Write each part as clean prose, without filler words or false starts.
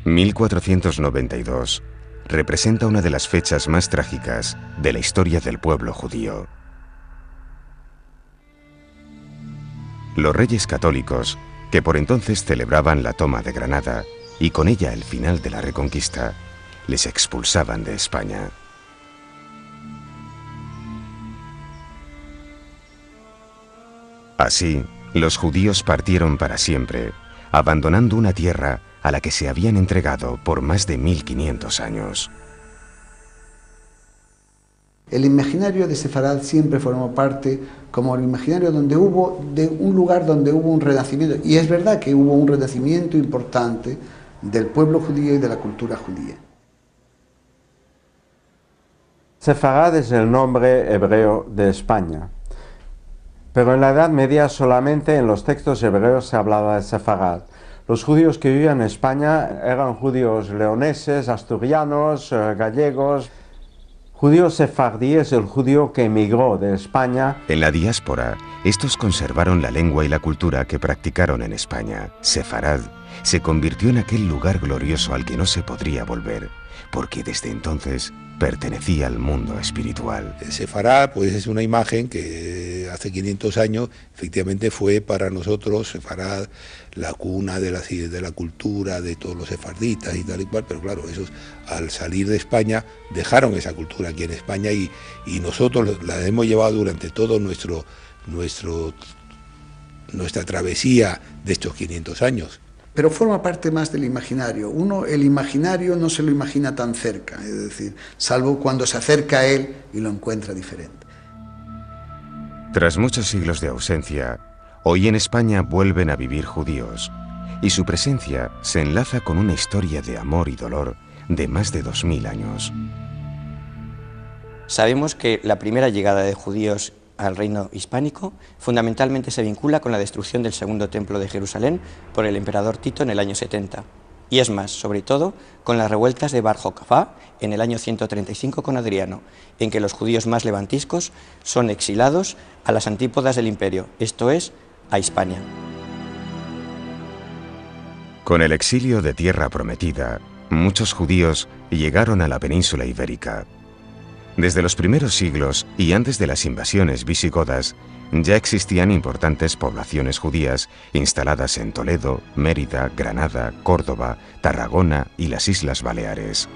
1492 representa una de las fechas más trágicas de la historia del pueblo judío. Los reyes católicos, que por entonces celebraban la toma de Granada y con ella el final de la Reconquista, les expulsaban de España. Así, los judíos partieron para siempre, abandonando una tierra a la que se habían entregado por más de 1500 años. El imaginario de Sefarad siempre formó parte como el imaginario de un lugar donde hubo un renacimiento, y es verdad que hubo un renacimiento importante del pueblo judío y de la cultura judía. Sefarad es el nombre hebreo de España, pero en la Edad Media solamente en los textos hebreos se hablaba de Sefarad. Los judíos que vivían en España eran judíos leoneses, asturianos, gallegos. Judío sefardí es el judío que emigró de España. En la diáspora, estos conservaron la lengua y la cultura que practicaron en España. Sefarad se convirtió en aquel lugar glorioso al que no se podría volver, porque desde entonces pertenecía al mundo espiritual. Sefarad, pues, es una imagen que hace 500 años efectivamente fue para nosotros, Sefarad, la cuna de la cultura de todos los sefarditas y tal y cual, pero claro, esos al salir de España dejaron esa cultura aquí en España y nosotros la hemos llevado durante todo nuestra travesía de estos 500 años. Pero forma parte más del imaginario. Uno, el imaginario no se lo imagina tan cerca, es decir, salvo cuando se acerca a él y lo encuentra diferente. Tras muchos siglos de ausencia, hoy en España vuelven a vivir judíos, y su presencia se enlaza con una historia de amor y dolor de más de 2000 años. Sabemos que la primera llegada de judíos al reino hispánico fundamentalmente se vincula con la destrucción del segundo templo de Jerusalén por el emperador Tito en el año 70, y es más, sobre todo, con las revueltas de Bar Jocabá en el año 135 con Adriano, en que los judíos más levantiscos son exilados a las antípodas del imperio, esto es, a Hispania. Con el exilio de Tierra Prometida, muchos judíos llegaron a la península ibérica. Desde los primeros siglos y antes de las invasiones visigodas, ya existían importantes poblaciones judías instaladas en Toledo, Mérida, Granada, Córdoba, Tarragona y las Islas Baleares.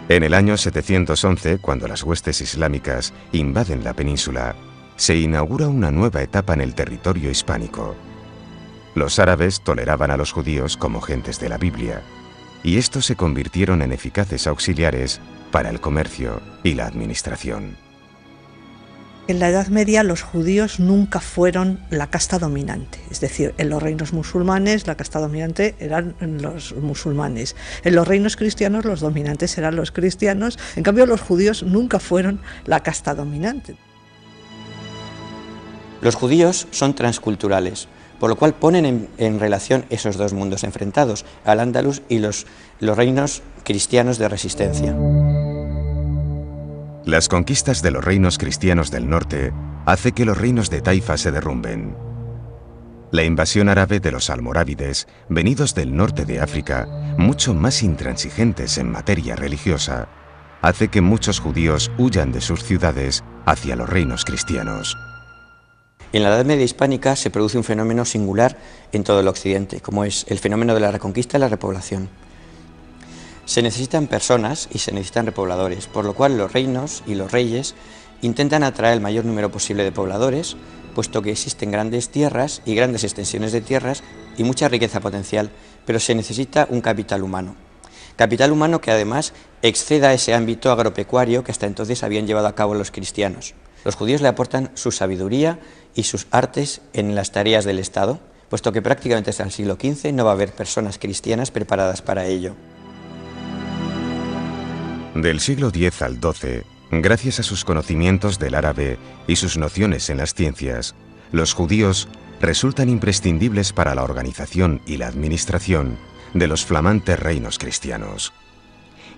En el año 711, cuando las huestes islámicas invaden la península, se inaugura una nueva etapa en el territorio hispánico. Los árabes toleraban a los judíos como gentes de la Biblia, y estos se convirtieron en eficaces auxiliares para el comercio y la administración. En la Edad Media los judíos nunca fueron la casta dominante, es decir, en los reinos musulmanes la casta dominante eran los musulmanes, en los reinos cristianos los dominantes eran los cristianos, en cambio los judíos nunca fueron la casta dominante. Los judíos son transculturales, por lo cual ponen en relación esos dos mundos enfrentados, al-Ándalus y los reinos cristianos de resistencia. Las conquistas de los reinos cristianos del norte hace que los reinos de Taifa se derrumben. La invasión árabe de los almorávides, venidos del norte de África, mucho más intransigentes en materia religiosa, hace que muchos judíos huyan de sus ciudades hacia los reinos cristianos. En la Edad Media hispánica se produce un fenómeno singular en todo el occidente, como es el fenómeno de la reconquista y la repoblación. Se necesitan personas y se necesitan repobladores, por lo cual los reinos y los reyes intentan atraer el mayor número posible de pobladores, puesto que existen grandes tierras y grandes extensiones de tierras y mucha riqueza potencial, pero se necesita un capital humano. Capital humano que además exceda ese ámbito agropecuario que hasta entonces habían llevado a cabo los cristianos. Los judíos le aportan su sabiduría y sus artes en las tareas del Estado, puesto que prácticamente hasta el siglo XV no va a haber personas cristianas preparadas para ello. Del siglo X al XII, gracias a sus conocimientos del árabe y sus nociones en las ciencias, los judíos resultan imprescindibles para la organización y la administración de los flamantes reinos cristianos.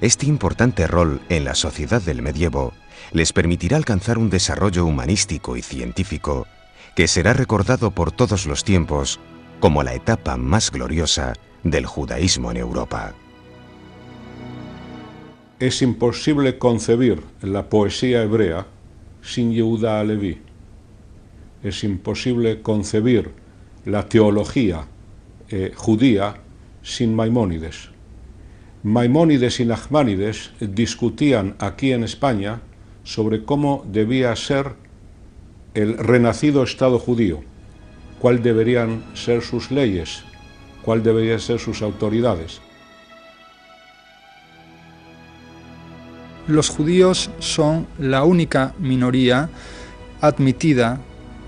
este importante rol en la sociedad del medievo les permitirá alcanzar un desarrollo humanístico y científico que será recordado por todos los tiempos como la etapa más gloriosa del judaísmo en Europa. Es imposible concebir la poesía hebrea sin Yehuda Halevi. Es imposible concebir la teología judía sin Maimónides. Maimónides y Nachmanides discutían aquí en España sobre cómo debía ser el renacido Estado judío, cuál deberían ser sus leyes, cuál deberían ser sus autoridades. Los judíos son la única minoría admitida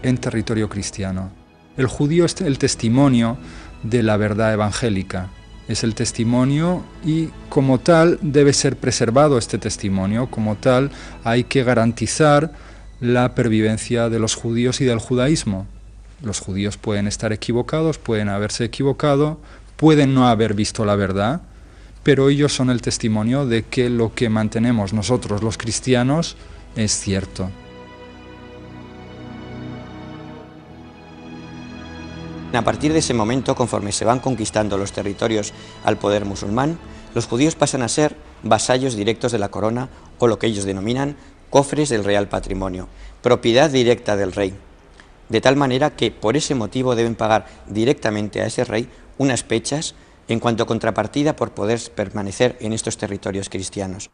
en territorio cristiano. El judío es el testimonio de la verdad evangélica, es el testimonio y como tal debe ser preservado este testimonio, como tal hay que garantizar la pervivencia de los judíos y del judaísmo. Los judíos pueden estar equivocados, pueden haberse equivocado, pueden no haber visto la verdad, pero ellos son el testimonio de que lo que mantenemos nosotros los cristianos es cierto. A partir de ese momento, conforme se van conquistando los territorios al poder musulmán, los judíos pasan a ser vasallos directos de la corona o lo que ellos denominan cofres del real patrimonio, propiedad directa del rey, de tal manera que por ese motivo deben pagar directamente a ese rey unas pechas en cuanto a contrapartida por poder permanecer en estos territorios cristianos.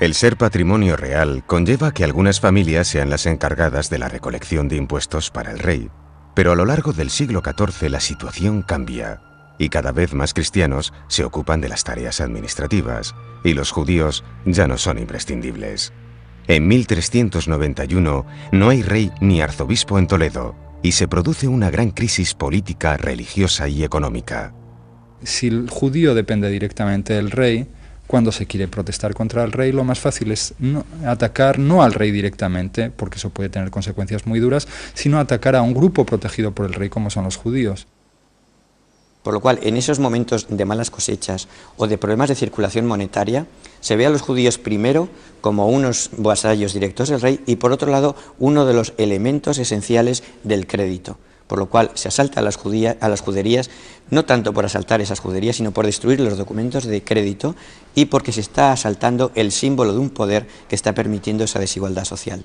El ser patrimonio real conlleva que algunas familias sean las encargadas de la recolección de impuestos para el rey, pero a lo largo del siglo XIV la situación cambia y cada vez más cristianos se ocupan de las tareas administrativas y los judíos ya no son imprescindibles. En 1391 no hay rey ni arzobispo en Toledo y se produce una gran crisis política, religiosa y económica. Si el judío depende directamente del rey, cuando se quiere protestar contra el rey, lo más fácil es atacar no al rey directamente, porque eso puede tener consecuencias muy duras, sino atacar a un grupo protegido por el rey, como son los judíos. Por lo cual, en esos momentos de malas cosechas o de problemas de circulación monetaria, se ve a los judíos primero como unos vasallos directos del rey y, por otro lado, uno de los elementos esenciales del crédito. Por lo cual se asalta a las juderías, no tanto por asaltar esas juderías, sino por destruir los documentos de crédito y porque se está asaltando el símbolo de un poder que está permitiendo esa desigualdad social.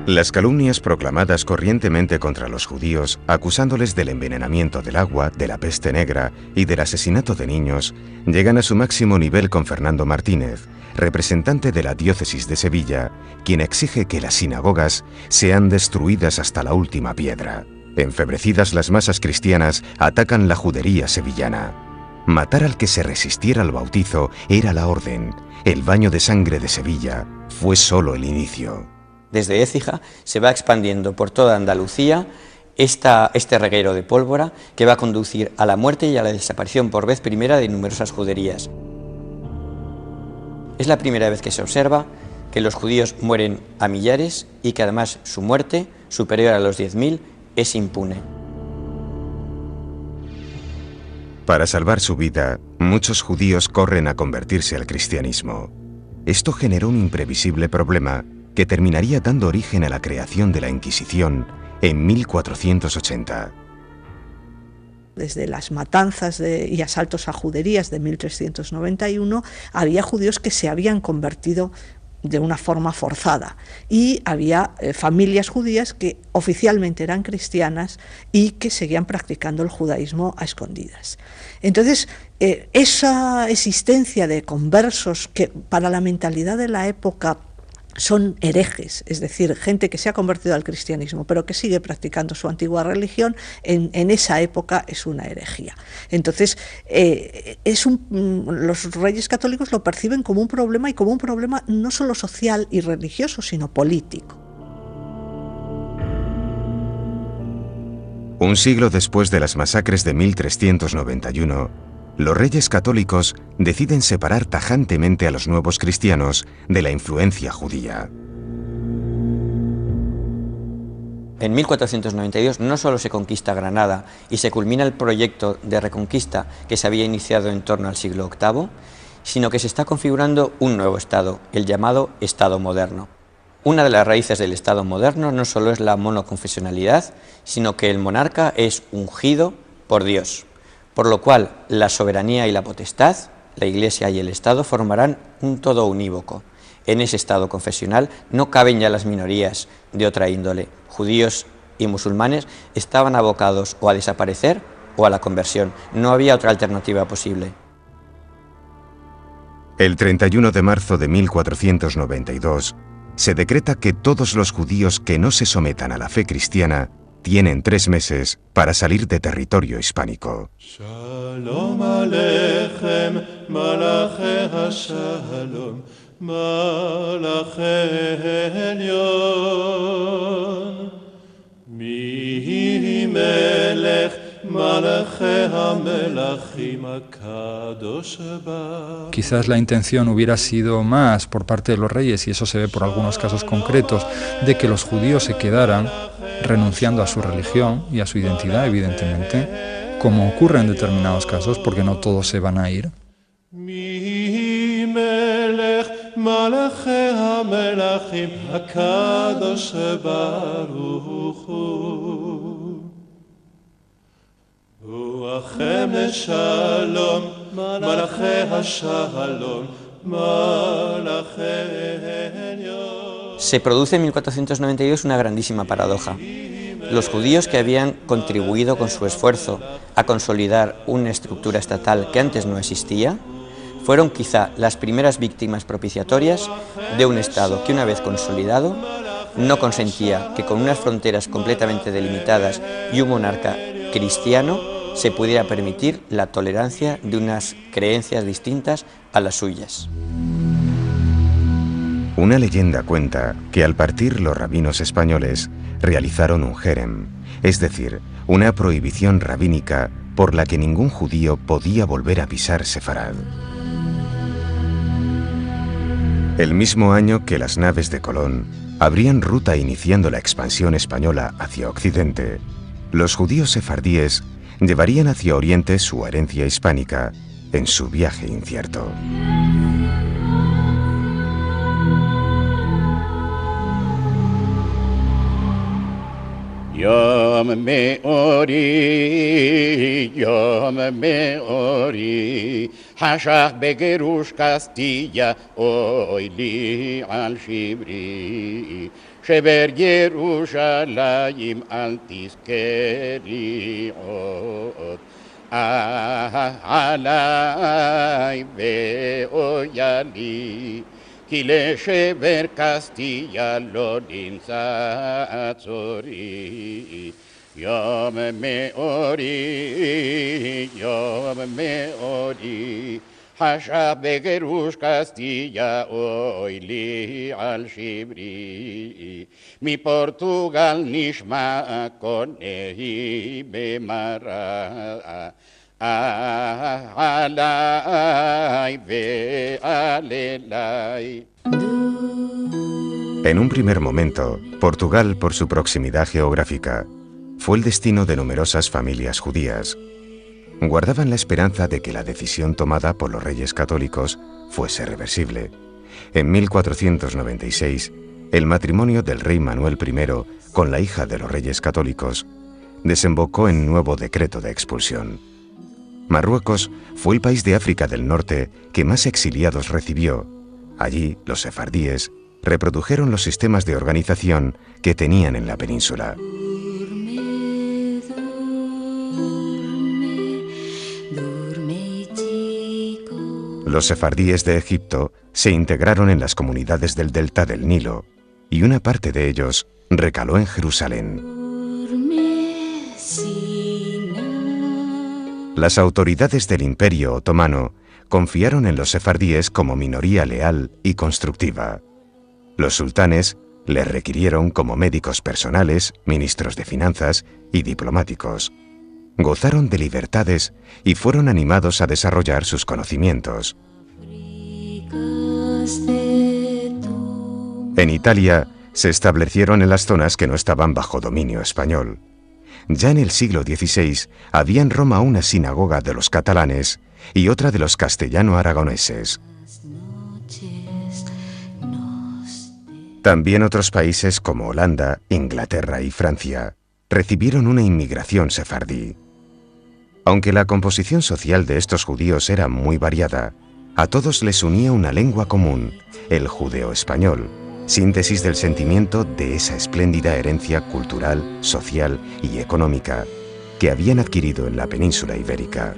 Las calumnias proclamadas corrientemente contra los judíos, acusándoles del envenenamiento del agua, de la peste negra y del asesinato de niños, llegan a su máximo nivel con Fernando Martínez, representante de la diócesis de Sevilla, quien exige que las sinagogas sean destruidas hasta la última piedra. Enfebrecidas, las masas cristianas atacan la judería sevillana. Matar al que se resistiera al bautizo era la orden. El baño de sangre de Sevilla fue solo el inicio. Desde Écija se va expandiendo por toda Andalucía este reguero de pólvora que va a conducir a la muerte y a la desaparición por vez primera de numerosas juderías. Es la primera vez que se observa que los judíos mueren a millares y que además su muerte, superior a los 10.000, es impune. Para salvar su vida, muchos judíos corren a convertirse al cristianismo. Esto generó un imprevisible problema que terminaría dando origen a la creación de la Inquisición en 1480. Desde las matanzas y asaltos a juderías de 1391, había judíos que se habían convertido de una forma forzada y había familias judías que oficialmente eran cristianas y que seguían practicando el judaísmo a escondidas. Entonces, esa existencia de conversos que para la mentalidad de la época son herejes, es decir, gente que se ha convertido al cristianismo pero que sigue practicando su antigua religión, en esa época es una herejía. Entonces, los reyes católicos lo perciben como un problema y como un problema no solo social y religioso, sino político. Un siglo después de las masacres de 1391, los reyes católicos deciden separar tajantemente a los nuevos cristianos de la influencia judía. En 1492 no solo se conquista Granada y se culmina el proyecto de reconquista que se había iniciado en torno al siglo VIII, sino que se está configurando un nuevo Estado, el llamado Estado moderno. Una de las raíces del Estado moderno no solo es la monoconfesionalidad, sino que el monarca es ungido por Dios, por lo cual la soberanía y la potestad, la Iglesia y el Estado, formarán un todo unívoco. En ese Estado confesional no caben ya las minorías de otra índole. Judíos y musulmanes estaban abocados o a desaparecer o a la conversión. No había otra alternativa posible. El 31 de marzo de 1492 se decreta que todos los judíos que no se sometan a la fe cristiana tienen 3 meses para salir de territorio hispánico. Shalom Aleichem, Malache HaShalom, Malache Elyon, Mi Melech, Malache HaMelachim HaKadosh Baruch. Quizás la intención hubiera sido más por parte de los reyes, y eso se ve por algunos casos concretos, de que los judíos se quedaran renunciando a su religión y a su identidad, evidentemente, como ocurre en determinados casos, porque no todos se van a ir. Se produce en 1492 una grandísima paradoja. Los judíos que habían contribuido con su esfuerzo a consolidar una estructura estatal que antes no existía, fueron quizá las primeras víctimas propiciatorias de un Estado que, una vez consolidado, no consentía que con unas fronteras completamente delimitadas y un monarca cristiano se pudiera permitir la tolerancia de unas creencias distintas a las suyas. Una leyenda cuenta que al partir los rabinos españoles realizaron un jerem, es decir, una prohibición rabínica por la que ningún judío podía volver a pisar Sefarad. El mismo año que las naves de Colón abrían ruta iniciando la expansión española hacia Occidente, los judíos sefardíes llevarían hacia Oriente su herencia hispánica en su viaje incierto. Yom meori, hashach begerush Castilla, oy li al shibri, sheber Yerushalayim al tiskeriot, alay ve'oyali, Kile sheber Castilla lodin satzori, Yom meori, Hashach begerush Castilla, oy li al shibri, mi Portugal nishma konehi bemara, alay ve'alelay. En un primer momento, Portugal, por su proximidad geográfica, fue el destino de numerosas familias judías. Guardaban la esperanza de que la decisión tomada por los reyes católicos fuese reversible. En 1496, el matrimonio del rey Manuel I con la hija de los reyes católicos desembocó en nuevo decreto de expulsión. Marruecos fue el país de África del Norte que más exiliados recibió. Allí, los sefardíes reprodujeron los sistemas de organización que tenían en la península. Los sefardíes de Egipto se integraron en las comunidades del delta del Nilo y una parte de ellos recaló en Jerusalén. Las autoridades del Imperio Otomano confiaron en los sefardíes como minoría leal y constructiva. Los sultanes les requirieron como médicos personales, ministros de finanzas y diplomáticos. Gozaron de libertades y fueron animados a desarrollar sus conocimientos. En Italia se establecieron en las zonas que no estaban bajo dominio español. Ya en el siglo XVI había en Roma una sinagoga de los catalanes y otra de los castellano-aragoneses. También otros países como Holanda, Inglaterra y Francia recibieron una inmigración sefardí. Aunque la composición social de estos judíos era muy variada, a todos les unía una lengua común, el judeo-español, síntesis del sentimiento de esa espléndida herencia cultural, social y económica que habían adquirido en la península ibérica.